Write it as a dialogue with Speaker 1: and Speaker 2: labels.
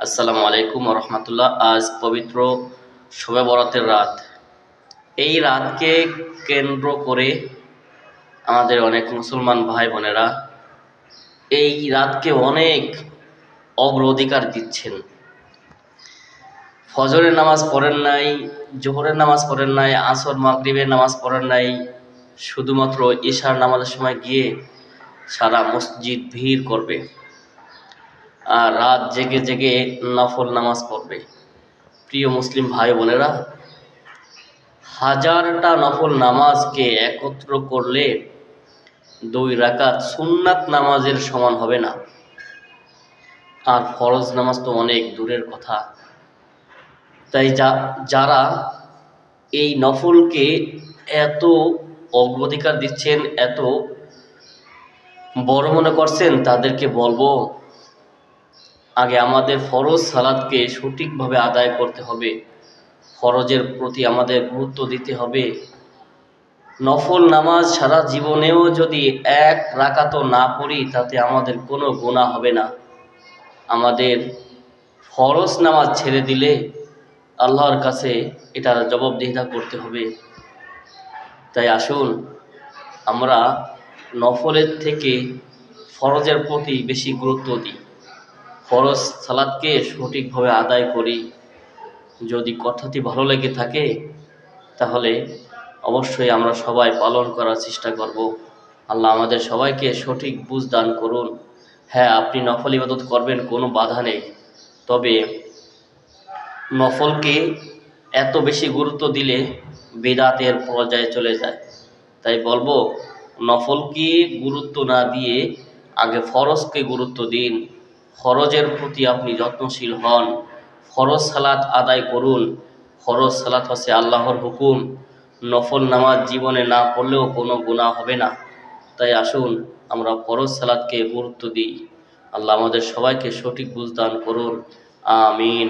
Speaker 1: আসসালামু আলাইকুম রহমতুল্লাহ। আজ পবিত্র শবে বরাতের রাত। এই রাতকে কেন্দ্র করে আমাদের অনেক মুসলমান ভাই বোনেরা এই রাতকে অনেক অগ্রাধিকার দিচ্ছেন। ফজরের নামাজ পড়েন নাই, জোহরের নামাজ পড়েন নাই, আসর মাগরিবের নামাজ পড়েন নাই, শুধুমাত্র ইশার নামাজের সময় গিয়ে সারা মসজিদ ভিড় করবে আর রাত জেগে জেগে নফল নামাজ পড়বে। প্রিয় মুসলিম ভাই বোনেরা, হাজারটা নফল নামাজকে একত্র করলে 2 রাকাত সুন্নাত নামাজের সমান হবে না। আর ফরজ নামাজ তো অনেক দূরের কথা। তাই যারা এই নফলকে এত অগ্রাধিকার দিচ্ছেন, এত বড় মনে করছেন, তাদেরকে বলবো আগে আমাদের ফরজ সালাতকে সঠিকভাবে আদায় করতে হবে। ফরজের প্রতি আমাদের গুরুত্ব দিতে হবে। নফল নামাজ সারা জীবনেও যদি 1 রাকাতও না পড়ি তাতে আমাদের কোনো গুনাহ হবে না। আমাদের ফরজ নামাজ ছেড়ে দিলে আল্লাহর কাছে এটার জবাবদিহিতা করতে হবে। তাই আসুন আমরা নফলের থেকে ফরজের প্রতি বেশি গুরুত্ব দিই, ফরজ সালাতকে সঠিকভাবে আদায় করি। যদি কথাটি ভালো লেগে থাকে তাহলে অবশ্যই আমরা সবাই পালন করার চেষ্টা করব। আল্লাহ আমাদের সবাইকে সঠিক বুঝ দান করুন। হ্যাঁ, আপনি নফল ইবাদত করবেন, কোনো বাধা নেই, তবে নফলকে এত বেশি গুরুত্ব দিলে বিদআতের পর্যায়ে চলে যায়। তাই বলবো, নফলকে গুরুত্ব না দিয়ে আগে ফরজকে গুরুত্ব দিন। ফরজের প্রতি আপনি যত্নশীল হন, ফরজ সালাত আদায় করুন। ফরজ সালাত হচ্ছে আল্লাহর হুকুম। নফল নামাজ জীবনে না পড়লেও কোনো গুনাহ হবে না। তাই আসুন আমরা ফরজ সালাতকে গুরুত্ব দিই। আল্লাহ আমাদের সবাইকে সঠিক বুঝ দান করুন। আমিন।